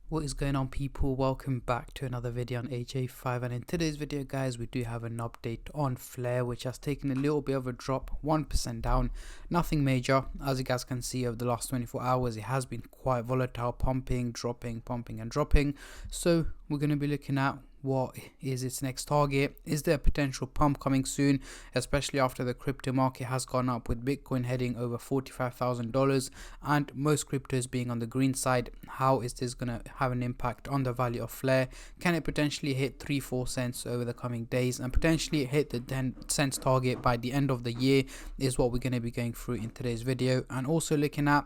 What is going on, people? Welcome back to another video on AJ5, and in today's video guys we do have an update on Flare, which has taken a little bit of a drop, 1% down, nothing major. As you guys can see, over the last 24 hours it has been quite volatile, pumping, dropping, pumping and dropping. So we're going to be looking at what is its next target. Is there a potential pump coming soon, especially after the crypto market has gone up, with Bitcoin heading over $45,000 and most cryptos being on the green side? How is this going to have an impact on the value of Flare? Can it potentially hit 3-4 cents over the coming days and potentially hit the 10 cents target by the end of the year? Is what we're going to be going through in today's video, and also looking at,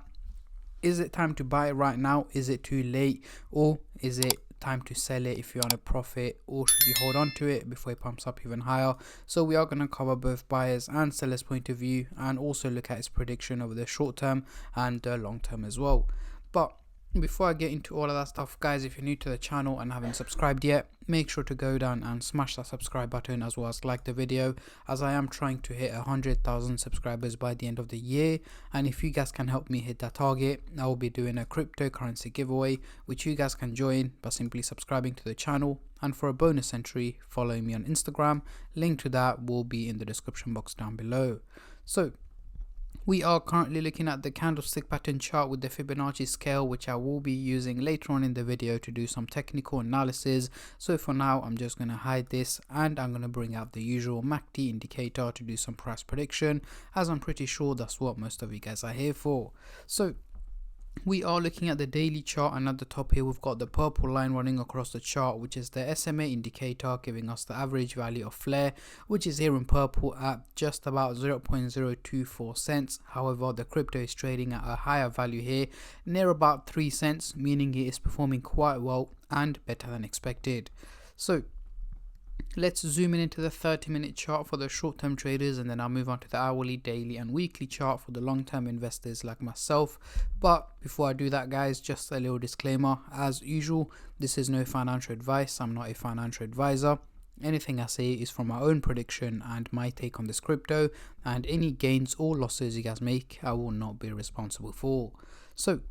is it time to buy it right now? Is it too late, or is it time to sell it if you're on a profit, or should you hold on to it before it pumps up even higher? So we are going to cover both buyers and sellers point of view, and also look at its prediction over the short term and the long term as well. But before I get into all of that stuff, guys, if you're new to the channel and haven't subscribed yet, make sure to go down and smash that subscribe button, as well as like the video, as I am trying to hit 100,000 subscribers by the end of the year. And if you guys can help me hit that target, I will be doing a cryptocurrency giveaway, which you guys can join by simply subscribing to the channel, and for a bonus entry, following me on Instagram. Link to that will be in the description box down below. So we are currently looking at the candlestick pattern chart with the Fibonacci scale, which I will be using later on in the video to do some technical analysis. So for now, I'm just going to hide this, and I'm going to bring out the usual MACD indicator to do some price prediction, as I'm pretty sure that's what most of you guys are here for. So we are looking at the daily chart, and at the top here we've got the purple line running across the chart, which is the SMA indicator, giving us the average value of Flare, which is here in purple at just about 0.024 cents. However, the crypto is trading at a higher value here, near about 3 cents, meaning it is performing quite well and better than expected. So let's zoom in into the 30-minute chart for the short-term traders, and then I'll move on to the hourly, daily and weekly chart for the long-term investors like myself. But before I do that, guys, just a little disclaimer. As usual, this is no financial advice. I'm not a financial advisor. Anything I say is from my own prediction and my take on this crypto, and any gains or losses you guys make, I will not be responsible for. So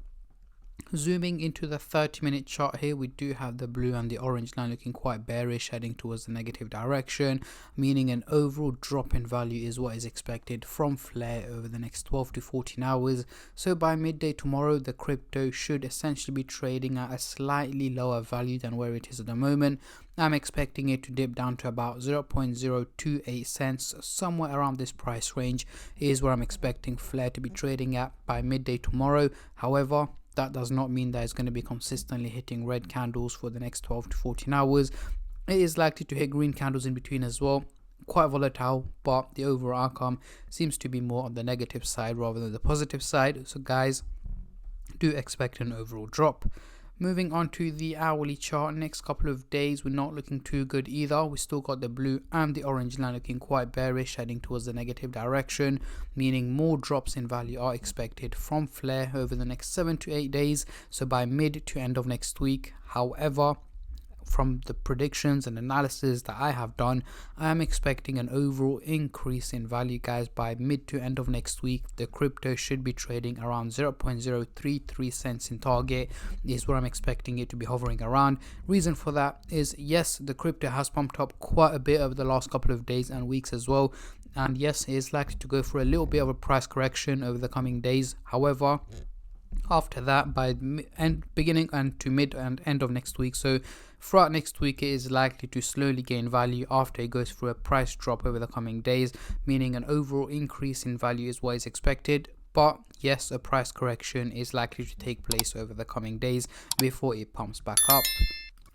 zooming into the 30-minute chart here, we do have the blue and the orange line looking quite bearish, heading towards the negative direction, meaning an overall drop in value is what is expected from Flare over the next 12 to 14 hours. So by midday tomorrow, the crypto should essentially be trading at a slightly lower value than where it is at the moment. I'm expecting it to dip down to about 0.028 cents, somewhere around this price range is where I'm expecting Flare to be trading at by midday tomorrow. However, that does not mean that it's going to be consistently hitting red candles for the next 12 to 14 hours. It is likely to hit green candles in between as well. Quite volatile, but the overall outcome seems to be more on the negative side rather than the positive side. So guys, do expect an overall drop. Moving on to the hourly chart, next couple of days we're not looking too good either. We still got the blue and the orange line looking quite bearish, heading towards the negative direction, meaning more drops in value are expected from Flare over the next 7 to 8 days, so by mid to end of next week. However, from the predictions and analysis that I have done, I am expecting an overall increase in value, guys. By mid to end of next week, the crypto should be trading around 0.033 cents in target is where I'm expecting it to be hovering around. Reason for that is, yes, the crypto has pumped up quite a bit over the last couple of days and weeks as well, and yes, it is likely to go for a little bit of a price correction over the coming days. However, after that, by beginning and to mid and end of next week, so throughout next week, it is likely to slowly gain value after it goes through a price drop over the coming days, meaning an overall increase in value is what is expected. But yes, a price correction is likely to take place over the coming days before it pumps back up.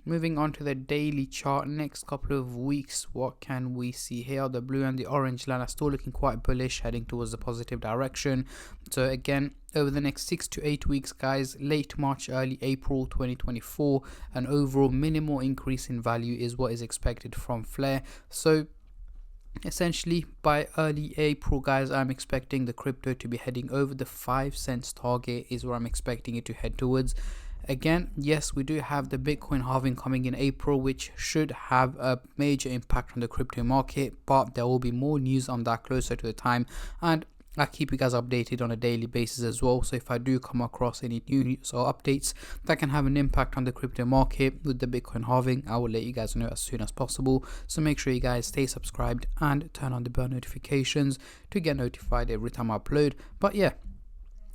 Moving on to the daily chart, next couple of weeks, what can we see here? The blue and the orange line are still looking quite bullish, heading towards the positive direction. So again, over the next 6 to 8 weeks, guys, late March, early April 2024, an overall minimal increase in value is what is expected from Flare. So essentially by early April, guys, I'm expecting the crypto to be heading over the 5 cents target is where I'm expecting it to head towards. Again, yes, we do have the Bitcoin halving coming in April, which should have a major impact on the crypto market, but there will be more news on that closer to the time. And I keep you guys updated on a daily basis as well. So if I do come across any news or updates that can have an impact on the crypto market with the Bitcoin halving, I will let you guys know as soon as possible. So make sure you guys stay subscribed and turn on the bell notifications to get notified every time I upload. But yeah,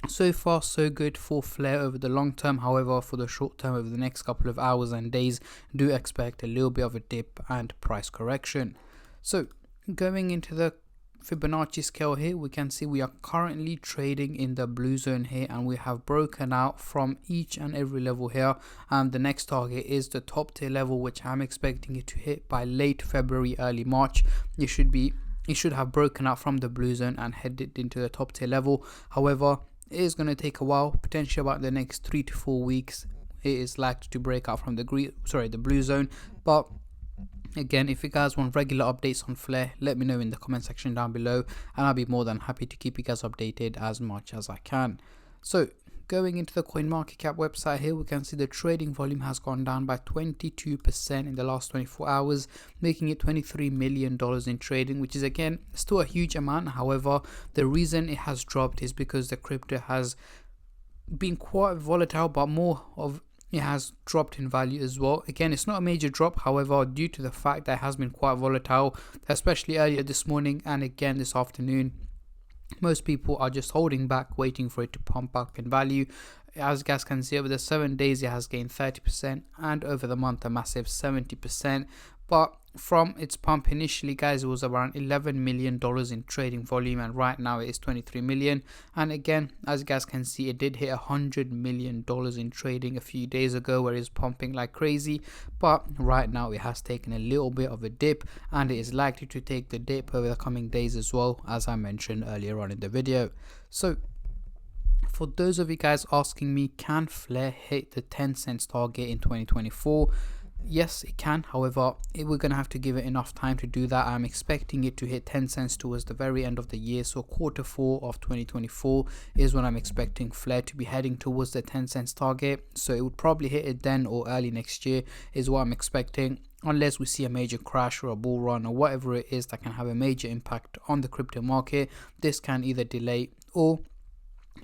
so far so good for Flare over the long term. However, for the short term, over the next couple of hours and days, do expect a little bit of a dip and price correction. So going into the Fibonacci scale here, we can see we are currently trading in the blue zone here, and we have broken out from each and every level here, and the next target is the top tier level, which I'm expecting it to hit by late February, early March. It should have broken out from the blue zone and headed into the top tier level. However, it is going to take a while, potentially about the next 3 to 4 weeks. It is likely to break out from the blue zone. But again, if you guys want regular updates on Flare, let me know in the comment section down below, and I'll be more than happy to keep you guys updated as much as I can. So going into the CoinMarketCap website here, we can see the trading volume has gone down by 22% in the last 24 hours, making it $23 million in trading, which is again still a huge amount. However, the reason it has dropped is because the crypto has been quite volatile, but more of it has dropped in value as well. Again, it's not a major drop, however, due to the fact that it has been quite volatile, especially earlier this morning and again this afternoon. Most people are just holding back, waiting for it to pump up in value. As you guys can see, over the 7 days it has gained 30%, and over the month a massive 70%. But from its pump initially, guys, it was around $11 million in trading volume, and right now it is 23 million. And again, as you guys can see, it did hit $100 million in trading a few days ago, where it's pumping like crazy. But right now it has taken a little bit of a dip, and it is likely to take the dip over the coming days as well, as I mentioned earlier on in the video. So for those of you guys asking me, can Flare hit the 10 cents target in 2024? Yes, it can. However, we're going to have to give it enough time to do that. I'm expecting it to hit 10 cents towards the very end of the year. So Q4 of 2024 is when I'm expecting Flare to be heading towards the 10 cents target. So it would probably hit it then or early next year is what I'm expecting, unless we see a major crash or a bull run or whatever it is that can have a major impact on the crypto market. This can either delay or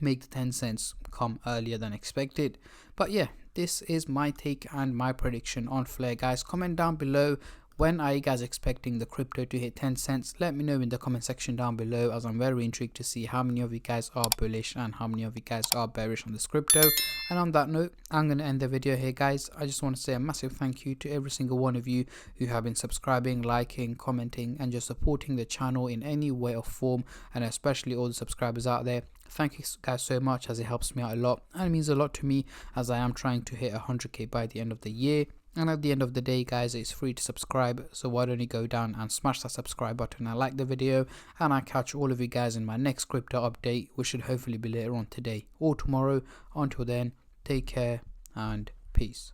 make the 10 cents come earlier than expected. But yeah, this is my take and my prediction on Flare, guys. Comment down below, when are you guys expecting the crypto to hit 10 cents? Let me know in the comment section down below, as I'm very intrigued to see how many of you guys are bullish and how many of you guys are bearish on this crypto. And on that note, I'm going to end the video here, guys. I just want to say a massive thank you to every single one of you who have been subscribing, liking, commenting, and just supporting the channel in any way or form, and especially all the subscribers out there. Thank you guys so much, as it helps me out a lot, and it means a lot to me, as I am trying to hit 100k by the end of the year. And at the end of the day, guys, it's free to subscribe, so why don't you go down and smash that subscribe button and like the video, and I catch all of you guys in my next crypto update, which should hopefully be later on today or tomorrow. Until then, take care and peace.